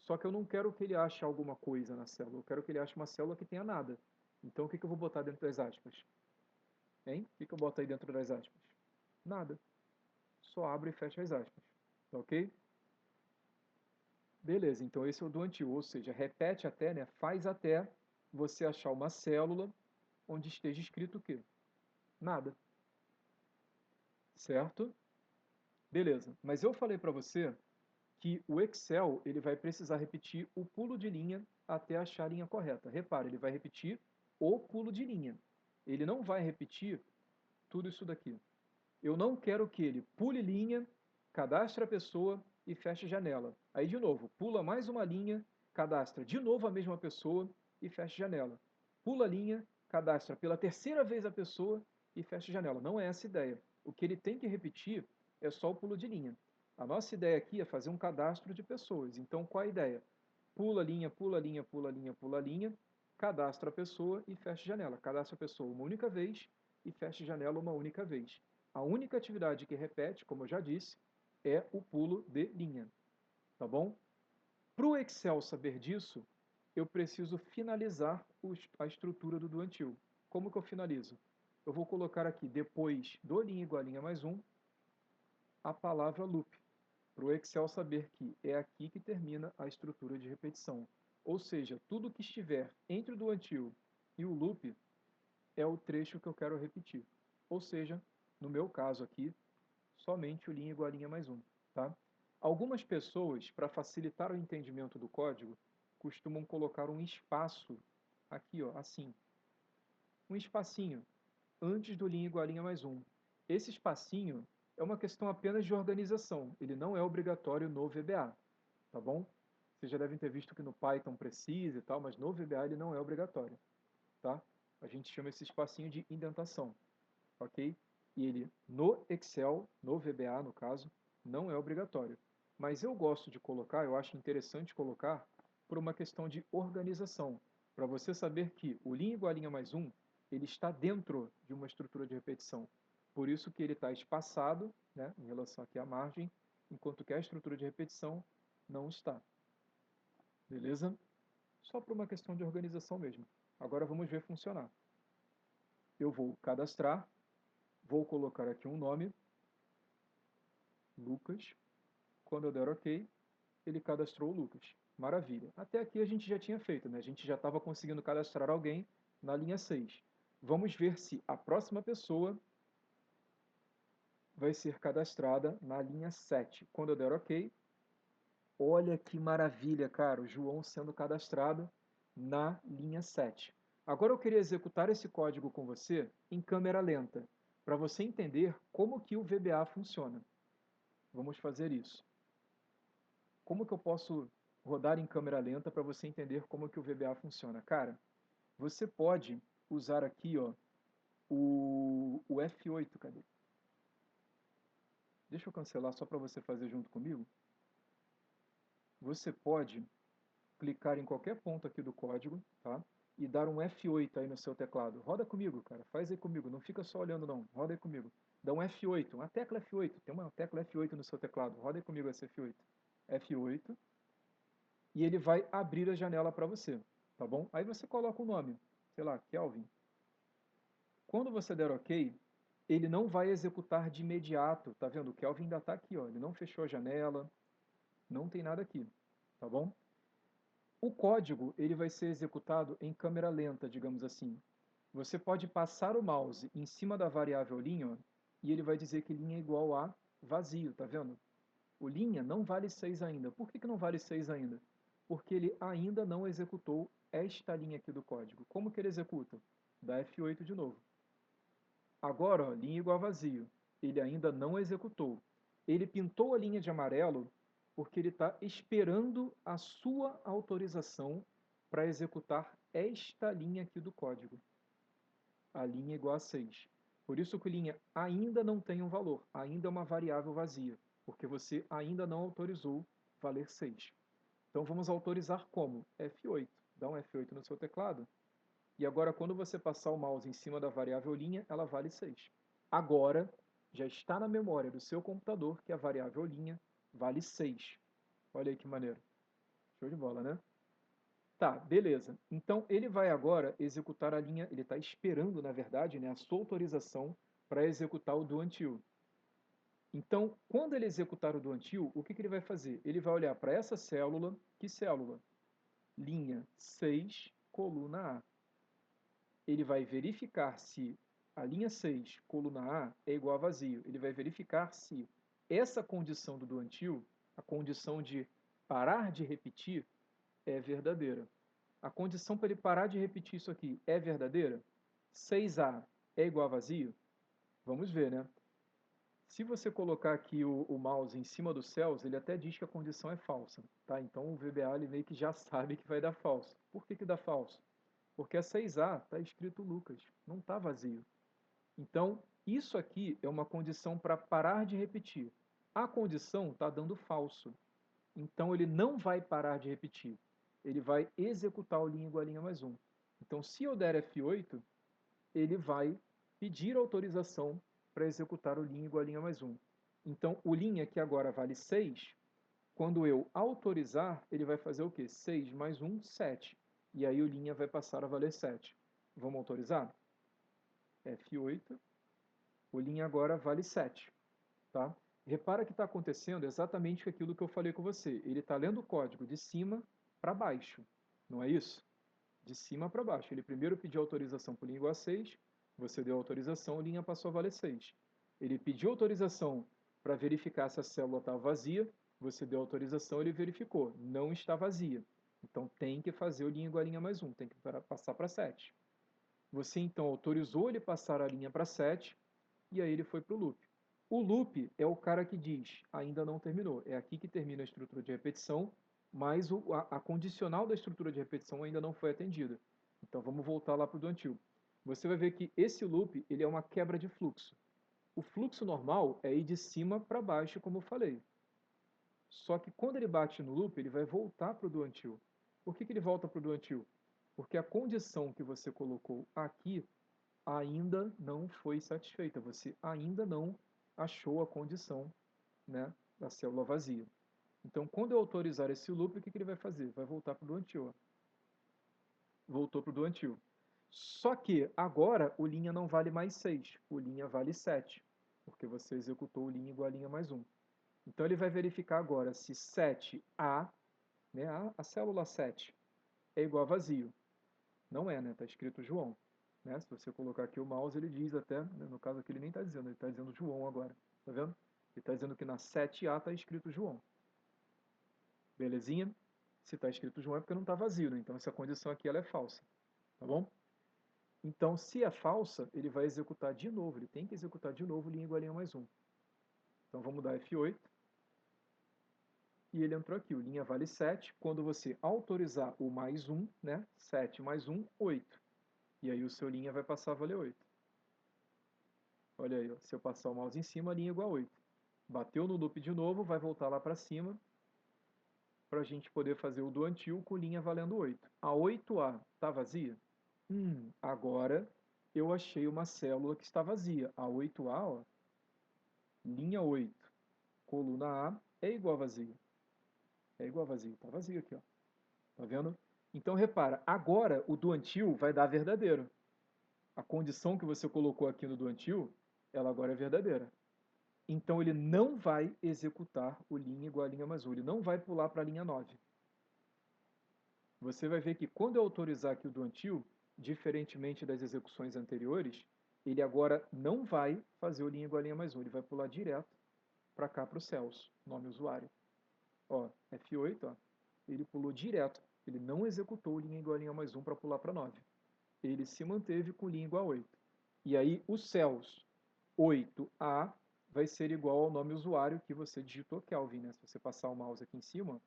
Só que eu não quero que ele ache alguma coisa na célula, eu quero que ele ache uma célula que tenha nada. Então o que eu vou botar dentro das aspas? Hein? O que eu boto aí dentro das aspas? Nada. Só abre e fecha as aspas. Tá ok? Beleza, então esse é o do until, ou seja, repete até, né? Faz até você achar uma célula onde esteja escrito o quê? Nada. Certo? Beleza. Mas eu falei para você que o Excel ele vai precisar repetir o pulo de linha até achar a linha correta. Repara, ele vai repetir o pulo de linha. Ele não vai repetir tudo isso daqui. Eu não quero que ele pule linha, cadastre a pessoa e feche a janela. Aí, de novo, pula mais uma linha, cadastra de novo a mesma pessoa e fecha a janela. Pula a linha, cadastra pela terceira vez a pessoa e fecha a janela. Não é essa a ideia. O que ele tem que repetir é só o pulo de linha. A nossa ideia aqui é fazer um cadastro de pessoas. Então, qual a ideia? Pula a linha, pula a linha, pula a linha, pula a linha, cadastra a pessoa e fecha a janela. Cadastra a pessoa uma única vez e fecha a janela uma única vez. A única atividade que repete, como eu já disse, é o pulo de linha. Tá bom? Para o Excel saber disso, eu preciso finalizar a estrutura do doantil. Como que eu finalizo? Eu vou colocar aqui, depois do linha igual a linha mais 1, a palavra loop, para o Excel saber que é aqui que termina a estrutura de repetição. Ou seja, tudo que estiver entre o doantil e o loop é o trecho que eu quero repetir. Ou seja, no meu caso aqui, somente o linha igual a linha mais 1. Tá? Algumas pessoas, para facilitar o entendimento do código, costumam colocar um espaço aqui, ó, assim. Um espacinho antes do linha igual a linha mais 1. Esse espacinho é uma questão apenas de organização. Ele não é obrigatório no VBA. Tá bom? Vocês já devem ter visto que no Python precisa e tal, mas no VBA ele não é obrigatório. Tá? A gente chama esse espacinho de indentação. Ok? E ele, no Excel, no VBA no caso, não é obrigatório. Mas eu gosto de colocar, eu acho interessante colocar, por uma questão de organização. Para você saber que o linha igual a linha mais 1, ele está dentro de uma estrutura de repetição. Por isso que ele está espaçado, né, em relação aqui à margem, enquanto que a estrutura de repetição não está. Beleza? Só por uma questão de organização mesmo. Agora vamos ver funcionar. Eu vou cadastrar, vou colocar aqui um nome, Lucas. Quando eu der OK, ele cadastrou o Lucas. Maravilha. Até aqui a gente já tinha feito, né? A gente já estava conseguindo cadastrar alguém na linha 6. Vamos ver se a próxima pessoa vai ser cadastrada na linha 7. Quando eu der OK, olha que maravilha, cara, o João sendo cadastrado na linha 7. Agora eu queria executar esse código com você em câmera lenta, para você entender como que o VBA funciona. Vamos fazer isso. Como que eu posso rodar em câmera lenta para você entender como que o VBA funciona? Cara, você pode usar aqui, ó, o F8, cadê? Deixa eu cancelar só para você fazer junto comigo. Você pode clicar em qualquer ponto aqui do código, tá? E dar um F8 aí no seu teclado. Roda comigo, cara. Faz aí comigo. Não fica só olhando, não. Roda aí comigo. Dá um F8, uma tecla F8. Tem uma tecla F8 no seu teclado. Roda aí comigo esse F8. F8. E ele vai abrir a janela para você, tá bom? Aí você coloca o nome, sei lá, Kelvin. Quando você der OK, ele não vai executar de imediato, tá vendo? O Kelvin ainda está aqui, ó, ele não fechou a janela, não tem nada aqui, tá bom? O código ele vai ser executado em câmera lenta, digamos assim. Você pode passar o mouse em cima da variável linha, ó, e ele vai dizer que linha é igual a vazio, tá vendo? O linha não vale 6 ainda. Por que não vale 6 ainda? Porque ele ainda não executou esta linha aqui do código. Como que ele executa? Dá F8 de novo. Agora, ó, linha igual a vazio. Ele ainda não executou. Ele pintou a linha de amarelo porque ele está esperando a sua autorização para executar esta linha aqui do código. A linha igual a 6. Por isso que linha ainda não tem um valor, ainda é uma variável vazia, porque você ainda não autorizou valer 6. Então vamos autorizar como? F8. Dá um F8 no seu teclado. E agora quando você passar o mouse em cima da variável linha, ela vale 6. Agora já está na memória do seu computador que a variável linha vale 6. Olha aí que maneiro. Show de bola, né? Tá, beleza. Então ele vai agora executar a linha, ele está esperando, na verdade, né, a sua autorização para executar o do until. Então, quando ele executar o do until, o que ele vai fazer? Ele vai olhar para essa célula, que célula? Linha 6, coluna A. Ele vai verificar se a linha 6, coluna A, é igual a vazio. Ele vai verificar se essa condição do until, a condição de parar de repetir, é verdadeira. A condição para ele parar de repetir isso aqui é verdadeira? 6A é igual a vazio? Vamos ver, né? Se você colocar aqui o mouse em cima do cells, ele até diz que a condição é falsa, tá? Então o VBA ele meio que já sabe que vai dar falso. Por que que dá falso? Porque a 6A está escrito Lucas, não está vazio. Então, isso aqui é uma condição para parar de repetir. A condição está dando falso. Então, ele não vai parar de repetir. Ele vai executar o linha igual a linha mais 1. Então, se eu der F8, ele vai pedir autorização para executar o linha igual a linha mais 1. Então, o linha que agora vale 6, quando eu autorizar, ele vai fazer o quê? 6 mais 1, 7. E aí o linha vai passar a valer 7. Vamos autorizar? F8. O linha agora vale 7. Tá? Repara que está acontecendo exatamente aquilo que eu falei com você. Ele está lendo o código de cima para baixo. Não é isso? De cima para baixo. Ele primeiro pediu autorização para o linha igual a 6, você deu autorização, a linha passou a valer 6. Ele pediu autorização para verificar se a célula está vazia, você deu autorização, ele verificou, não está vazia. Então tem que fazer o linha igual a linha mais 1, tem que passar para 7. Você então autorizou ele passar a linha para 7, e aí ele foi para o loop. O loop é o cara que diz, ainda não terminou. É aqui que termina a estrutura de repetição, mas a condicional da estrutura de repetição ainda não foi atendida. Então vamos voltar lá para o do until. Você vai ver que esse loop ele é uma quebra de fluxo. O fluxo normal é ir de cima para baixo, como eu falei. Só que quando ele bate no loop, ele vai voltar para o do until. Por que ele volta para o do until? Porque a condição que você colocou aqui ainda não foi satisfeita. Você ainda não achou a condição, né, da célula vazia. Então, quando eu autorizar esse loop, o que ele vai fazer? Vai voltar para o do until. Voltou para o do until. Só que agora o linha não vale mais 6, o linha vale 7, porque você executou o linha igual a linha mais 1. Então ele vai verificar agora se 7A, né, a célula 7, é igual a vazio. Não é, né? Está escrito João. Né? Se você colocar aqui o mouse, ele diz até, né, no caso aqui ele nem está dizendo, ele está dizendo João agora. Tá vendo? Ele está dizendo que na 7A está escrito João. Belezinha? Se está escrito João é porque não está vazio, né? Então essa condição aqui ela é falsa. Tá bom? Então, se é falsa, ele vai executar de novo. Ele tem que executar de novo linha igual a linha mais 1. Então vamos dar F8. E ele entrou aqui. O linha vale 7. Quando você autorizar o mais 1, né? 7 mais 1, 8. E aí o seu linha vai passar a valer 8. Olha aí, ó, se eu passar o mouse em cima, a linha é igual a 8. Bateu no loop de novo, vai voltar lá para cima, para a gente poder fazer o do until com linha valendo 8. A 8A está vazia? Agora eu achei uma célula que está vazia. A 8A, ó, linha 8, coluna A, é igual a vazio. É igual a vazio, está vazio aqui, ó. Tá vendo? Então repara, agora o do until vai dar verdadeiro. A condição que você colocou aqui no do until, ela agora é verdadeira. Então ele não vai executar o linha igual a linha mais 1, ele não vai pular para a linha 9. Você vai ver que quando eu autorizar aqui o do until, diferentemente das execuções anteriores, ele agora não vai fazer o linha igual a linha mais 1, ele vai pular direto para cá para o cells, nome usuário. Ó, F8, ó, ele pulou direto, ele não executou o linha igual a linha mais 1 para pular para 9. Ele se manteve com linha igual a 8. E aí o cells 8A vai ser igual ao nome usuário que você digitou, Kelvin, né? Se você passar o mouse aqui em cima,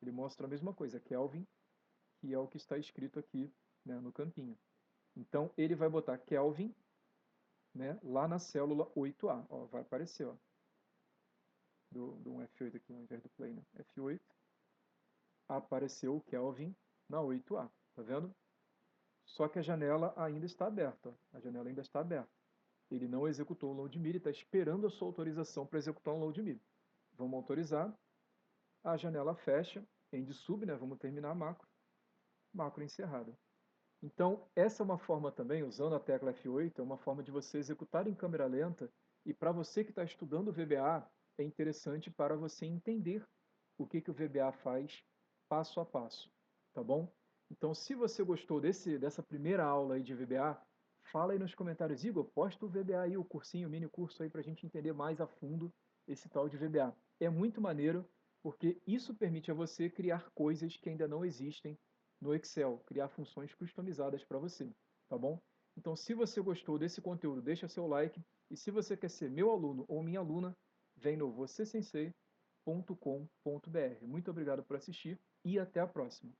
ele mostra a mesma coisa, Kelvin, que é o que está escrito aqui, né, no campinho. Então, ele vai botar Kelvin, né, lá na célula 8A. Ó, vai aparecer, ó, do um F8 aqui, ao invés do play, né? F8, apareceu o Kelvin na 8A, tá vendo? Só que a janela ainda está aberta, ó. A janela ainda está aberta. Ele não executou o loadMIR, ele está esperando a sua autorização para executar um loadMIR. Vamos autorizar, a janela fecha, end sub, né? Vamos terminar a macro encerrada. Então, essa é uma forma também, usando a tecla F8, é uma forma de você executar em câmera lenta, e para você que está estudando o VBA, é interessante para você entender o que o VBA faz passo a passo, tá bom? Então, se você gostou dessa primeira aula aí de VBA, fala aí nos comentários, Igor, posta o VBA aí, o cursinho, o mini curso aí, para a gente entender mais a fundo esse tal de VBA. É muito maneiro, porque isso permite a você criar coisas que ainda não existem no Excel, criar funções customizadas para você, tá bom? Então, se você gostou desse conteúdo, deixa seu like. E se você quer ser meu aluno ou minha aluna, vem no vocêsensei.com.br. Muito obrigado por assistir e até a próxima.